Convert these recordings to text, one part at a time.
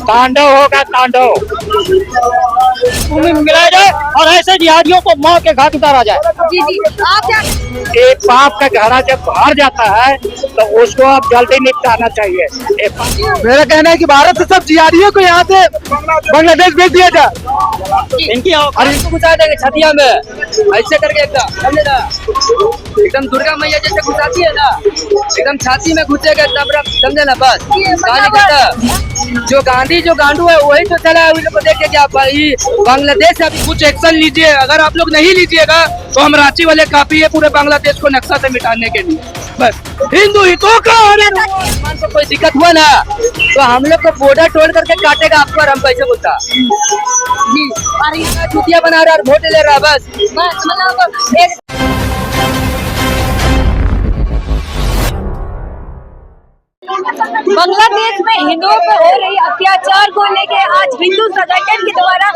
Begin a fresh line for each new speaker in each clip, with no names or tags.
तांडव होगा तांडव, भूमि में मिलाया जाए और ऐसे जिहादियों को मौत के घाट उतारा जाए।
जी जी, आप क्या
एक पाप का घड़ा जब बाहर जाता है तो उसको आप जल्दी निपटाना चाहिए।
मेरा कहना है कि भारत से सब जिहादियों को यहाँ से बांग्लादेश भेज दिया जाए।
इनकी
अरे घुसा देंगे छतिया में ऐसे करके एकदम, समझे ना, एकदम दुर्गा मैया जैसे घुसाती है ना, एकदम छाती में घुसेगा तब, समझे ना, बस गाने का जो गांधी जो गांडू है वही तो चला है। उन लोग को देख के आप भाई बांग्लादेश से अभी कुछ एक्शन लीजिए, अगर आप लोग नहीं लीजिएगा तो हम रांची वाले काफी है पूरे बांग्लादेश को नक्शा से मिटाने के लिए। बस हिंदू हितों का मुसलमान को कोई दिक्कत हुआ ना तो हम लोग को बॉर्डर तोड़ करके काटेगा आपको, और हम कैसे बोलता जी, और छुट्टियां बना रहा और वोट ले रहा, बस मतलब बांग्लादेश में हिंदुओं पर हो रही अत्याचार को लेके आज हिंदू संगठन के द्वारा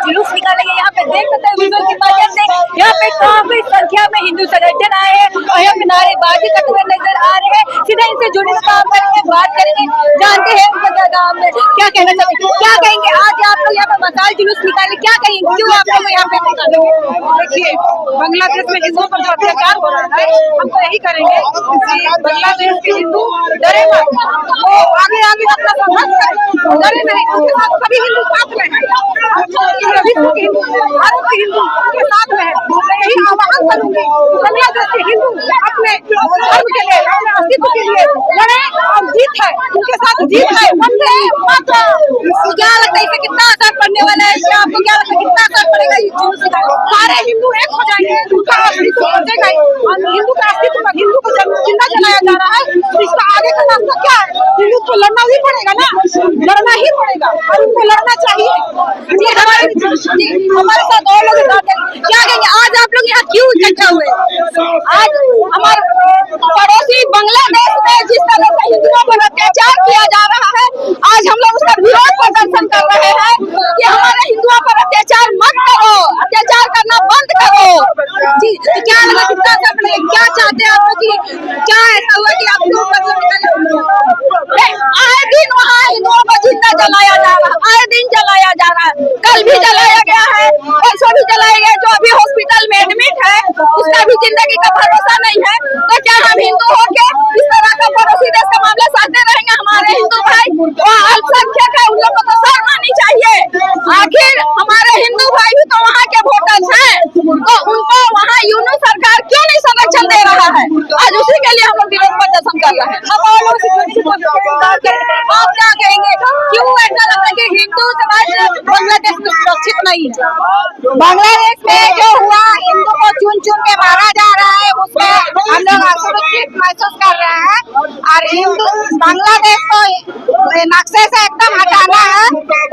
जुलूस निकाले गए। यहाँ पे देख सकते हैं वीडियो के माध्यम से, यहाँ पे काफी संख्या में हिंदू संगठन आए हैं और यहाँ पे नारेबाजी करते हुए नजर आ रहे हैं। सीधा इनसे जुड़ने का काम करेंगे, बात करेंगे, जानते हैं उनका गाँव में क्या कहना चाहते हैं, क्या कहेंगे। आज आप लोग यहाँ पे मसाल जुलूस निकाले, क्या कहेंगे, क्यों आप लोग यहाँ पे निकाले?
देखिए, बांग्लादेश में हिंदुओं पर अत्याचार हो रहा है, हम तो यही करेंगे बांग्लादेश के हिंदू डरे मत, वो आगे आगे अपना संघर्ष करें, डरे नहीं, उनके साथ सभी हिंदू साथ में हैं, विश्व के हिंदू, भारत के हिंदू के साथ में है। मैं यही आह्वान करूंगी बांग्लादेश के हिंदू अपने धर्म के लिए, अपने अस्तित्व के लिए लड़े और जीत है, उनके साथ जीत है। वंदे मातरम।
क्या लगता है इससे कितना असर पड़ने वाला है? क्या आपको क्या लगता है कितना असर पड़ेगा इस जुलूस का?
सारे हिंदू एक हो जाएंगे, उनका अस्तित्व बचेगा और हिंदू का अस्तित्व, हिंदू को जिंदा जलाया जा रहा है, इसका आगे का रास्ता क्या है? हिंदू को लड़ना ही पड़ेगा ना, लड़ना ही पड़ेगा और उनको लड़ना चाहिए।
जी हमारे साथ और लोग क्या कहेंगे, आज आप लोग यहाँ क्यों इकट्ठा हुए?
आज हमारे पड़ोसी बांग्लादेश में जिस तरह से हिंदुओं पर अत्याचार किया जा रहा है, आज हम लोग उसका विरोध प्रदर्शन कर रहे हैं कि हमारे हिंदुओं पर अत्याचार मत करो, अत्याचार करना बंद करो।
जी क्या लगा कितना असर पड़ेगा, क्या चाहते हैं आप लोग कि क्या ऐसा हुआ कि आप लोग
आए दिन वहाँ हिंदुओं को जिंदा जलाया जा रहा है, आए दिन जलाया जा रहा है, कल भी जलाया गया है, परसों भी जलाया गया। जो अभी हॉस्पिटल में एडमिट है उसका भी जिंदगी का भरोसा नहीं है। तो क्या हम हिंदू होके इस तरह का पड़ोसी देश का मामला साधते रहेंगे? हमारे हिंदू भाई वो अल्पसंख्यक है, उन लोगों को तो शर्म आनी चाहिए। आखिर हमारे हिंदू भाई भी तो वहाँ के वोटर्स हैं, तो उनको वहाँ यूनू सरकार क्यों नहीं संरक्षण दे रहा है? आज उसी के लिए हम लोग विरोध प्रदर्शन कर रहे हैं।
आप क्या कहेंगे, क्यों ऐसा लगता है कि हिंदू समाज बांग्लादेश में सुरक्षित नहीं है?
बांग्लादेश में जो हुआ, हिंदू को चुन चुन के मारा जा रहा है, उसमें हम लोग असुरक्षित महसूस कर रहे हैं और हिंदू बांग्लादेश को नक्शे से एकदम हटाना है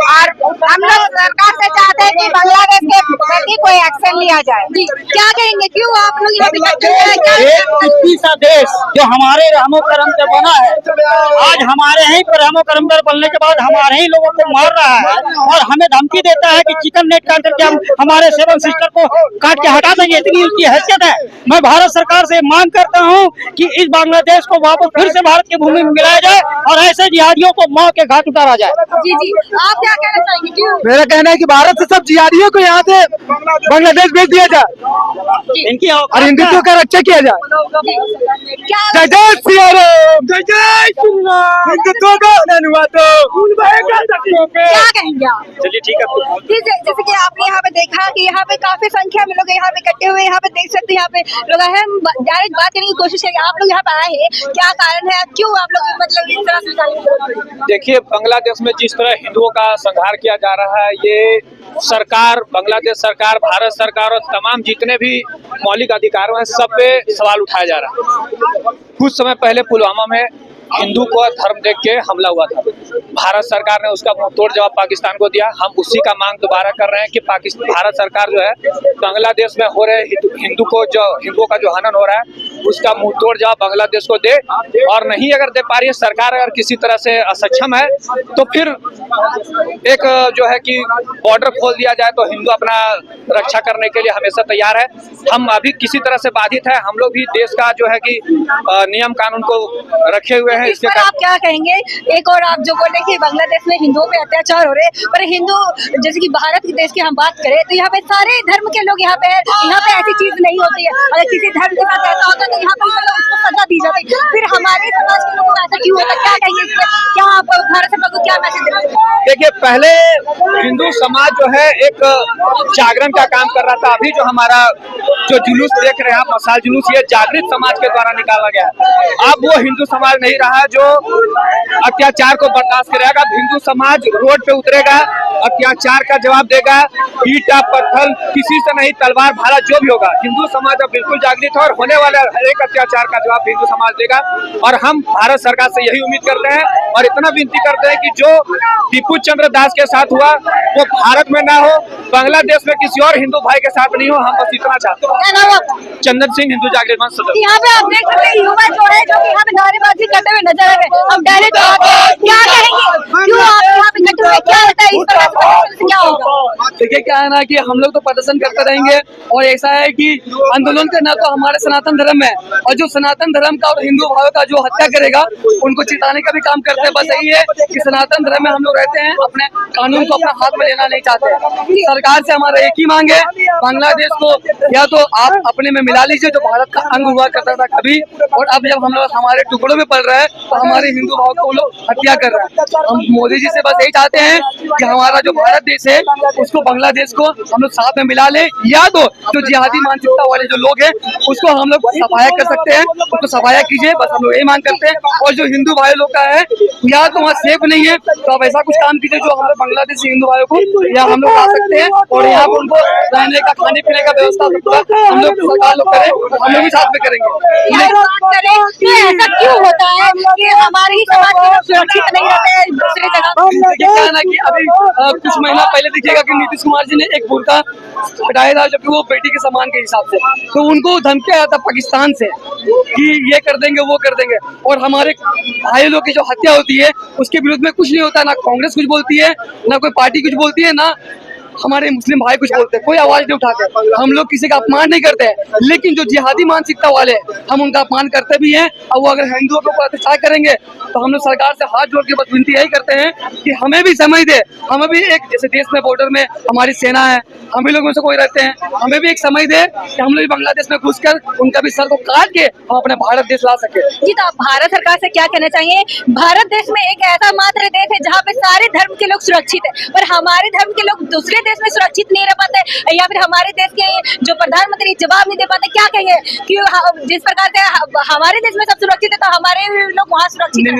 और हम लोग सरकार से चाहते हैं कि बांग्लादेश के प्रति कोई एक्शन लिया जाए।
जी क्या कहेंगे, क्यों आप लोग यहाँ पे इकट्ठे हुए हैं?
एक सा देश जो हमारे रहमो करम से बना है, आज हमारे ही पर रहमो करम से बनने के बाद हमारे ही लोगों को मार रहा है और हमें धमकी देता है कि चिकन नेट काट करके हम हमारे सेवन सिस्टर को काट के हटा देंगे। इतनी उसकी हैसियत है। मैं भारत सरकार से मांग करता हूँ कि इस बांग्लादेश को वापस फिर से भारत की भूमि में मिलाया जाए और ऐसे जिहादियों को मौत के घाट उतारा जाए।
जी जी, आप क्या कहना चाहेंगे, क्यों?
मेरा कहना है कि भारत से सब जिहादियों को यहाँ से बांग्लादेश भेज दिया जाए
इनकी
और हिंदुत्व का रक्षा किया जाए।
क्या
जय जय सिया राम, जय जय श्री राम, हिंदुत्व का
क्या कहेंगे आप?
चलिए ठीक है।
जी जैसे कि आपने यहाँ पे देखा कि यहाँ पे काफी संख्या में लोग यहाँ पे इकट्ठे हुए, यहाँ पे देख सकते हैं यहाँ पे लोग हैं। हम डायरेक्ट बात करने की कोशिश करेंगे, आप लोग यहाँ पे आए हैं, क्या कारण है, क्यों आप लोग मतलब इस तरह से?
देखिए, बांग्लादेश में जिस तरह हिंदुओं का संहार किया जा रहा है, ये सरकार, बांग्लादेश सरकार, भारत सरकार और तमाम जितने भी मौलिक अधिकारों हैं, सब पे सवाल उठाया जा रहा है। कुछ समय पहले पुलवामा में हिंदू को धर्म देख के हमला हुआ था, भारत सरकार ने उसका मुंहतोड़ जवाब पाकिस्तान को दिया। हम उसी का मांग दोबारा कर रहे हैं कि भारत सरकार जो है बांग्लादेश में हो रहे हिंदुओं का जो हनन हो रहा है उसका मुंहतोड़ जवाब बांग्लादेश को दे, और नहीं अगर दे पा रही है सरकार, अगर किसी तरह से असक्षम है तो फिर एक जो है कि बॉर्डर खोल दिया जाए तो हिंदू अपना रक्षा करने के लिए हमेशा तैयार है। हम अभी किसी तरह से बाधित है, हम लोग भी देश का जो है कि नियम कानून को रखे हुए हैं
इस पर आप क्या कहेंगे? एक और आप जो बोले कि बांग्लादेश में हिंदुओं पे अत्याचार हो रहे हैं, पर हिंदू जैसे कि भारत के देश की हम बात करें तो यहाँ पे सारे धर्म के लोग यहाँ पे ऐसी चीज नहीं होती है। अगर किसी धर्म के साथ ऐसा होता है तो यहाँ पर मतलब उसको सजा दी जाती है। फिर हमारे समाज के लोगों को ऐसा क्यों होता है? क्या कहेंगे इस पर? क्या आप भारत सरकार को क्या मैसेज देंगे?
देखिए, पहले हिंदू समाज जो है एक जागरण का काम कर रहा था। अभी जो हमारा जो जुलूस देख रहे हैं आप, मसाल जुलूस, ये जागृत समाज के द्वारा निकाला गया है। अब वो हिंदू समाज नहीं रहा जो अत्याचार को बर्दाश्त करेगा। अब हिंदू समाज रोड पे उतरेगा, अत्याचार का जवाब देगा, ईंटा पत्थर किसी से नहीं, तलवार भाला जो भी होगा। हिंदू समाज अब बिल्कुल जागृत है और होने वाले हर एक अत्याचार का जवाब हिंदू समाज देगा। और हम भारत सरकार से यही उम्मीद करते हैं और इतना विनती करते हैं कि जो टीपू चंद्र दास के साथ हुआ वो भारत में ना हो, बांग्लादेश में किसी और हिंदू भाई के साथ नहीं हो। हम बस इतना चाहते हैं।
क्या नाम है?
चंदन सिंह, हिंदू जागृत मंच सदस्य।
यहाँ पे आप देख सकते हैं युवा जो है जो कि यहाँ पे नारेबाजी करते हुए नजर आ रहे हैं। हम डायरेक्ट क्या कहेंगे? क्यों आप यहाँ पे इकट्ठे हुए? क्या लगता है इस पर क्या होगा?
देखिए, क्या है ना कि हम लोग तो प्रदर्शन करते रहेंगे और ऐसा है कि आंदोलन करना तो हमारे सनातन धर्म है, और जो सनातन धर्म का और हिंदू भाइयों का जो हत्या करेगा उनको चिताने का भी काम करते हैं। बस यही है कि सनातन धर्म में हम लोग रहते हैं, अपने कानून को अपने हाथ में लेना नहीं चाहते हैं। सरकार से हमारा एक ही मांग है, बांग्लादेश को या तो आप अपने में मिला लीजिए जो भारत का अंग हुआ करता था कभी, और अब जब हम लोग हमारे टुकड़ों में पड़ रहा है तो हमारे हिंदू भाव को लोग हत्या कर रहे हैं। हम मोदी जी से बस यही चाहते हैं कि हमारा जो भारत देश है उसको बांग्लादेश को हम लोग साथ में मिला ले, या तो जो जिहादी मानसिकता वाले जो लोग हैं उसको हम लोग सफाया कर सकते हैं, उसको सफाया कीजिए। बस हम लोग यही मांग करते हैं। और जो हिंदू भाई लोग का है या तो वहाँ सेफ नहीं है तो आप ऐसा कुछ काम कीजिए जो हम लोग बांग्लादेशी हिंदू भाइयों को या हम लोग आ सकते हैं और यहाँ पर उनको रहने का, खाने पीने का व्यवस्था हम लोग सरकार लोग करें, हम लोग भी साथ में करेंगे।
बात करें तो ऐसा क्यों होता है कि हमारे ही समाज के लोग सुरक्षित नहीं रहते हैं दूसरी जगह?
देखिए, क्या है ना कि अभी कुछ महीना पहले देखिएगा कि नीतीश कुमार जी ने एक बुर्का हटाया था जबकि वो बेटी के सम्मान के हिसाब से, तो उनको धमकी आया था पाकिस्तान से कि ये कर देंगे वो कर देंगे। और हमारे भाई लोग की जो हत्या होती है उसके विरुद्ध में कुछ नहीं होता, ना कांग्रेस कुछ बोलती है, ना कोई पार्टी कुछ बोलती है, ना हमारे मुस्लिम भाई कुछ बोलते हैं, कोई आवाज नहीं उठाते। हम लोग किसी का अपमान नहीं करते हैं, लेकिन जो जिहादी मानसिकता वाले हम उनका अपमान करते भी हैं। और वो अगर हिंदुओं को अत्याचार करेंगे तो हम लोग सरकार से हाथ जोड़ के बस विनती यही करते हैं कि हमें भी समझ दे। हमें भी एक, जैसे देश में बॉर्डर में हमारी सेना है, हम भी लोग में से कोई रहते हैं, हमें भी एक समझ दे कि हम लोग बांग्लादेश में घुसकर उनका भी सर को काट के हम अपने भारत देश ला सके।
जी, तो आप भारत सरकार से क्या कहना चाहिए? भारत देश में एक ऐसा मात्र देश है जहाँ पे सारे धर्म के लोग सुरक्षित है, पर हमारे धर्म के लोग दूसरे देश में सुरक्षित नहीं रह पाते, या फिर हमारे देश के जो प्रधानमंत्री जवाब नहीं दे पाते। क्या कहेंगे कि जिस प्रकार से हमारे देश में सब सुरक्षित है तो हमारे लोग वहाँ सुरक्षित नहीं?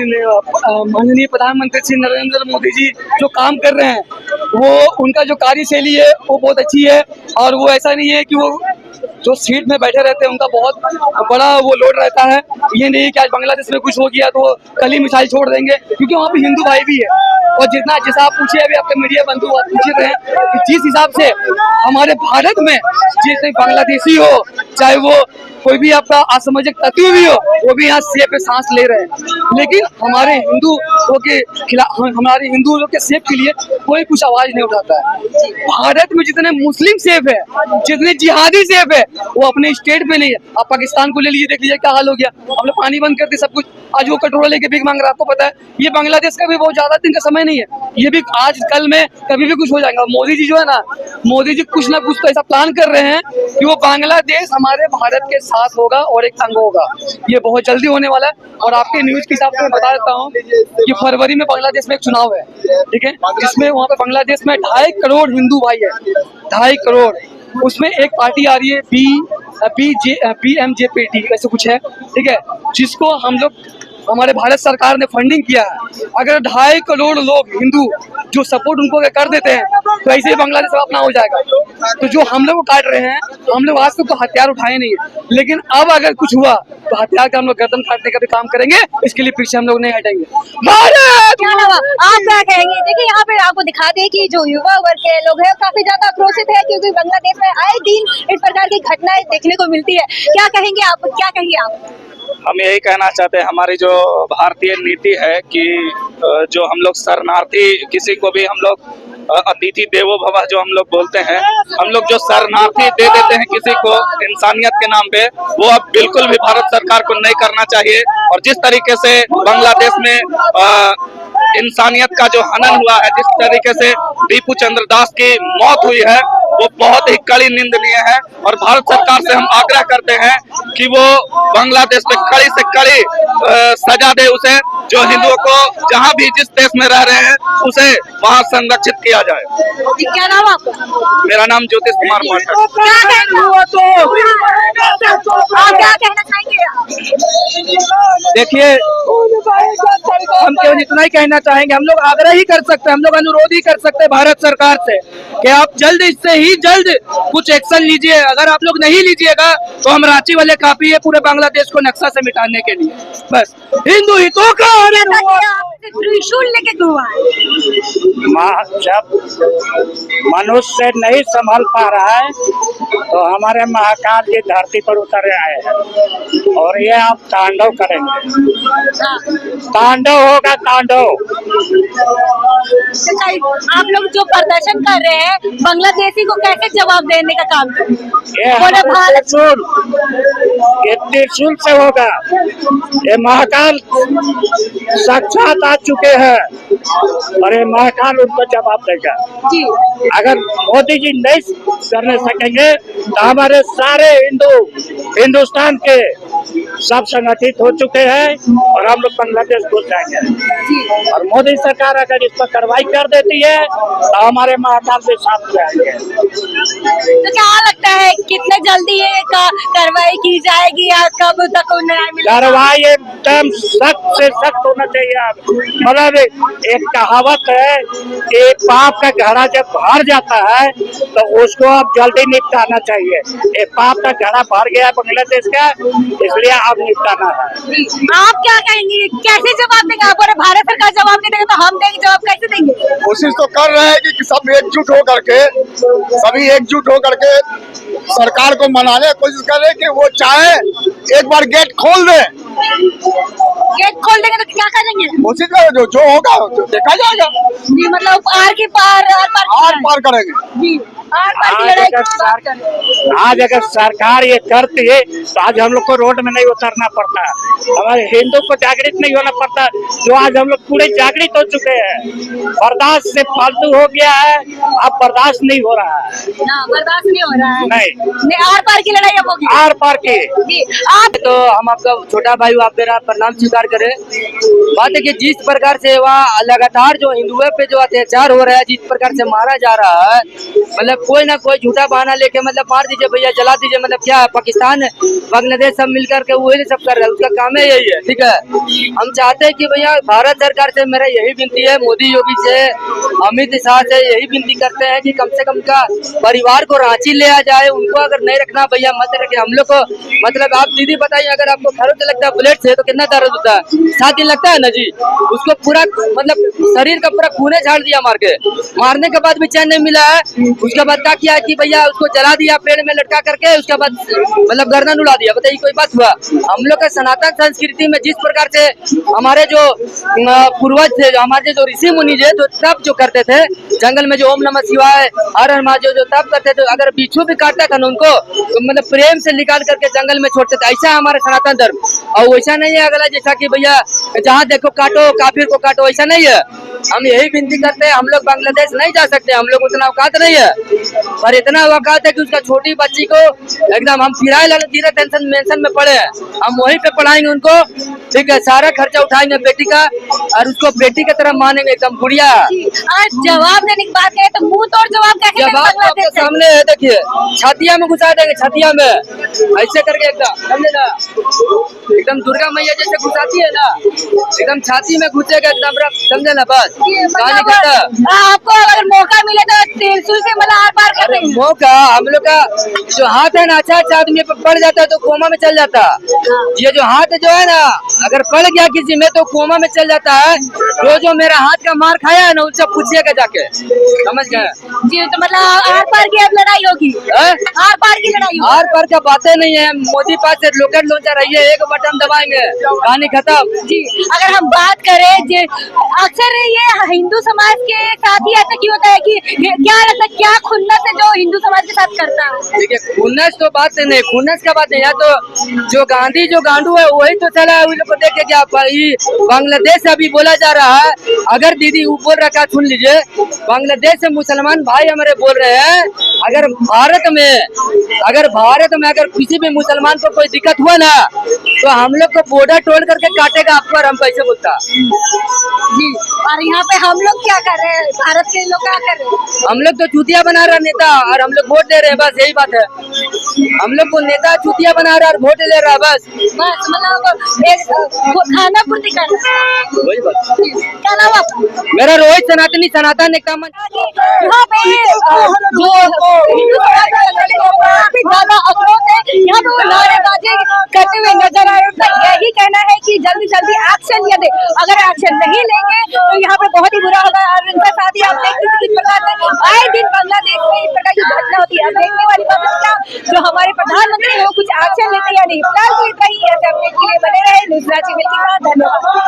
माननीय प्रधानमंत्री श्री नरेंद्र मोदी जी जो काम कर रहे हैं वो उनका जो कार्यशैली है वो बहुत अच्छी है। और वो ऐसा नहीं है कि वो जो सीट में बैठे रहते हैं उनका बहुत बड़ा वो लोड रहता है। ये नहीं कि आज बांग्लादेश में कुछ हो गया तो वो कल ही मिसाइल छोड़ देंगे, क्योंकि वहाँ पे हिंदू भाई भी है। और जितना जैसा आप पूछिए, अभी आपके मीडिया बंधु बात पूछ रहे हैं कि जिस हिसाब से हमारे भारत में जितने बांग्लादेशी हो, चाहे वो कोई भी आपका असामाजिक तत्व भी हो, वो भी यहाँ सेफ सांस ले रहे हैं। लेकिन हमारे हिंदू के खिलाफ, हमारे हिंदू लोग के सेफ के लिए कोई कुछ आवाज नहीं उठाता है। भारत में जितने मुस्लिम सेफ है, जितने जिहादी सेफ है, वो अपने स्टेट में नहीं है। आप पाकिस्तान को ले लीजिए, देख लीजिए क्या हाल हो गया। हमने पानी बंद कर दिया, सब कुछ। आज वो कटोरा लेके भीख मांग रहा है। आपको पता है ये बांग्लादेश का भी बहुत ज्यादा दिन का समय नहीं है, ये भी आज कल में कभी भी कुछ हो जाएगा। मोदी जी जो है ना, मोदी जी कुछ ना कुछ तो ऐसा प्लान कर रहे हैं कि वो बांग्लादेश हमारे भारत के साथ होगा और एक अंग होगा। ये बहुत जल्दी होने वाला है। और आपके न्यूज के हिसाब से मैं बता देता हूँ कि फरवरी में बांग्लादेश में एक चुनाव है, ठीक है, जिसमें वहाँ पे बांग्लादेश में 2.5 करोड़ हिंदू भाई है, 2.5 करोड़। उसमें एक पार्टी आ रही है BMJP ऐसे कुछ है, ठीक है, जिसको हम लोग हमारे भारत सरकार ने फंडिंग किया है। अगर 2.5 करोड़ लोग हिंदू जो सपोर्ट उनको कर देते हैं तो ऐसे ही बांग्लादेश अपना हो जाएगा। तो जो हम लोग काट रहे हैं, हम लोग आज तक तो हथियार उठाए नहीं है, लेकिन अब अगर कुछ हुआ तो हथियार का हम लोग गर्दन काटने का भी काम करेंगे। इसके लिए पीछे हम लोग नहीं हटेंगे।
क्या नाम है? आप क्या कहेंगे? देखिए, यहाँ पे आपको दिखा दे कि जो युवा वर्ग के लोग हैं काफी ज्यादा आक्रोशित है, क्योंकि बांग्लादेश में आए दिन इस प्रकार की घटनाएं देखने को मिलती है। क्या कहेंगे आप? क्या कहेंगे आप?
हम यही कहना चाहते हैं, हमारी जो भारतीय नीति है कि जो हम लोग शरणार्थी किसी को भी हम लोग अतिथि देवो भव जो हम लोग बोलते हैं, हम लोग जो शरणार्थी दे देते हैं किसी को इंसानियत के नाम पे, वो अब बिल्कुल भी भारत सरकार को नहीं करना चाहिए। और जिस तरीके से बांग्लादेश में इंसानियत का जो हनन हुआ है, जिस तरीके से दीपू चंद्र दास की मौत हुई है, वो बहुत ही कड़ी निंदनीय है। और भारत सरकार से हम आग्रह करते हैं कि वो बांग्लादेश पे कड़ी से कड़ी सजा दे उसे, जो हिंदुओं को जहां भी जिस देश में रह रहे हैं उसे वहां संरक्षित किया जाए।
क्या नाम आपका?
मेरा नाम ज्योतिष कुमार पाठक।
आप क्या कहना चाहेंगे?
देखिए, हम केवल इतना ही कहना चाहेंगे, हम लोग आग्रह ही कर सकते हैं, हम लोग अनुरोध ही कर सकते हैं भारत सरकार से कि आप जल्द से ही जल्द कुछ एक्शन लीजिए। अगर आप लोग नहीं लीजिएगा तो हम रांची वाले काफी है पूरे बांग्लादेश को नक्शा से मिटाने के लिए। बस हिंदू हितों का
त्रिशूल लेके क्यों आए?
जब मनुष्य नहीं संभल पा रहा है तो हमारे महाकाल जी धरती पर उतरे आए हैं और ये आप तांडव करेंगे। तांडव होगा, तांडव।
आप लोग जो प्रदर्शन कर रहे हैं, बांग्लादेशी को कैसे जवाब देने का काम कर रहे हैं?
ये त्रिशूल से होगा। ये महाकाल साक्षात आ चुके हैं और ये महाकाल उनको जवाब देगा।
जी।
अगर मोदी जी नहीं करने सकेंगे तो हमारे सारे हिंदुस्तान के सब संगठित हो चुके हैं और हम लोग बांग्लादेश घुस जाएंगे। और मोदी सरकार अगर इस पर कार्रवाई कर देती है तो हमारे महाकाल से साथ जाएंगे।
तो क्या लगता है कितने जल्दी ये कार्रवाई की जाएगी या कब तक न्याय मिलेगा?
कार्रवाई एकदम सख्त से सख्त होना चाहिए। मतलब एक कहावत है कि पाप का घड़ा जब भर जाता है तो उसको अब जल्दी निपटाना चाहिए। ये पाप का घड़ा भर गया बांग्लादेश का, इसलिए अब निपटाना है।
आप क्या कहेंगे, कैसे जवाब देंगे? आप बोले भारत सरकार जवाब नहीं देंगे तो हम देंगे जवाब, कैसे देंगे?
कोशिश तो कर रहे हैं कि सब एकजुट हो करके, सभी एकजुट हो करके सरकार को मनाने की कोशिश कर रहे हैं कि वो चाहे एक बार गेट खोल दे।
गेट खोल देंगे तो क्या करेंगे?
कोशिश करो, जो होगा तो देखा जाएगा।
जी, मतलब आर
पार करेंगे।
जी,
आज अगर सरकार ये करती है तो आज हम लोग को रोड में नहीं उतरना पड़ता, हमारे हिंदू को जागृत नहीं होना पड़ता। जो आज हम लोग पूरे जागृत हो चुके हैं, बर्दाश्त से फालतू हो गया है, अब बर्दाश्त नहीं हो रहा है।
बर्दाश्त नहीं हो रहा है।
नहीं,
आर पार की लड़ाई अब होगी।
आर पार की।
जी, आप
तो हम आपका छोटा भाई, आप मेरा प्रणाम स्वीकार करें। बात है कि जिस प्रकार से वहाँ लगातार जो हिंदुओं पे जो अत्याचार हो रहा है, जिस प्रकार से मारा जा रहा है, मतलब कोई ना कोई झूठा बहाना लेके मतलब मार दीजिए भैया, जला दीजिए, मतलब क्या है, पाकिस्तान बांग्लादेश सब मिलकर के वही सब कर रहे हैं, उसका काम है यही है। ठीक है, हम चाहते हैं कि भैया भारत सरकार से मेरा यही विनती है, मोदी योगी से, अमित शाह से यही विनती करते हैं कि कम से कम का परिवार को रांची ले आ जाए। उनको अगर नहीं रखना भैया मत रखिए। हम लोग को मतलब आप दीदी बताइए, अगर आपको खरों से लगता है बुलेट से तो कितना दर्द होता है? 7 दिन लगता है ना जी। उसको पूरा मतलब शरीर का पूरा खूने झाड़ दिया मार के, मारने के बाद भी चैन नहीं मिला है। उसके बाद क्या किया कि भैया उसको जला दिया पेड़ में लटका करके, उसके बाद मतलब गर्दन उड़ा दिया। बताइए कोई बात हुआ? हम लोग का सनातन संस्कृति में जिस प्रकार से हमारे जो पूर्वज थे, हमारे जो ऋषि मुनि थे, तो तब जो करते थे जंगल में, जो ओम नमः शिवाय हर हर महादेव जो तब करते थे, अगर बिच्छू भी काटता था ना उनको तो मतलब प्रेम से निकाल करके जंगल में छोड़ते थे। ऐसा हमारे सनातन धर्म। और वैसा नहीं है अगला जैसा कि भैया जहाँ देखो काटो, काफिर को काटो, ऐसा नहीं है। हम यही विनती करते हैं, हम लोग बांग्लादेश नहीं जा सकते, हम लोग उतना औकात नहीं है, पर इतना औकात है कि उसका छोटी बच्ची को एकदम हम फिराए लाल जीरो टेंशन मेंशन में पड़े हैं, हम वहीं पे पढ़ाएंगे उनको। ठीक है, सारा खर्चा उठाएंगे बेटी का और उसको बेटी की तरह मानेंगे, एकदम गुड़िया।
जवाब देने की बात करें तो मुंह तोड़ जवाब कैसे?
जवाब आपके सामने है, देखिए छतिया में घुसा देंगे, छतिया में ऐसे करके एकदम, समझे ना, एकदम दुर्गा मैया जैसे घुसाती है ना, एकदम छाती में घुसेगा एकदम, समझे ना। बस
आपको अगर मौका मिले तो त्रिशूल से मतलब आर पार कर देंगे।
मौका हम लोग का जो हाथ है ना, अच्छा आदमी पे पड़ जाता है तो कोमा में चल जाता है। ये जो हाथ जो है ना, अगर पड़ गया किसी में तो कोमा में चल जाता है। जो मेरा हाथ का मार खाया है ना, उससे पूछिएगा जाके, समझ गए
जी। तो मतलब आर पार की अब लड़ाई होगी, आर पार की लड़ाई होगी।
आर पार का बातें नहीं है। मोदी पास से लोकल लॉन्चर रही है, एक बटन दबाएंगे, कहानी खत्म।
जी, अगर हम बात करें जे अक्सर ये हिंदू समाज के साथ ही ऐसा क्यों होता है कि क्या लगता है क्या खुन्नस है जो हिंदू समाज के साथ करता है?
देखिए खुन्नस तो बात नहीं, खुन्नस का बात नहीं है, तो जो गांधी जो गांडू है वही तो चला है। उन लोग को देख के क्या बांग्लादेश से अभी बोला जा रहा है, अगर दीदी वो बोल रखा सुन लीजिए, बांग्लादेश से मुसलमान भाई हमारे बोल रहे हैं अगर भारत में अगर किसी भी मुसलमान को कोई दिक्कत हुआ ना तो हम लोग को बॉर्डर तोड़ करके काटेगा आपको, और हम कैसे बोलता।
जी, और यहाँ पे हम लोग क्या कर रहे हैं, भारत के लोग क्या कर रहे हैं?
हम लोग तो चूतिया बना रहा नेता और हम लोग वोट दे रहे हैं, बस यही बात है। हम लोग को नेता चूतिया बना रहा और वोट ले रहा, बस
मतलब एक खाना पूर्ति कर रहा है।
वही बात।
क्या नाम आपका?
मेरा रोहित सनातन एकता मंच।
यहाँ पे जो हिंदू समाज के लोग काफी ज्यादा अवरोध है, यहाँ पे वो नारेबाजी करते हुए नजर आ रहे हैं। उनका यही कहना है कि जल्दी जल्दी एक्शन लिया दे, अगर एक्शन नहीं लेंगे तो यहाँ पे बहुत ही बुरा होगा। और इनका साथ ही आप देखते हैं किस प्रकार से आए दिन बांग्लादेश में इस प्रकार की घटना होती है। अब देखने वाली बात है क्या जो हमारे प्रधानमंत्री है वो कुछ एक्शन लेते या नहीं। फिलहाल तो इतना ही है, अपने के लिए बने रहे न्यूज़ रांची के साथ। धन्यवाद।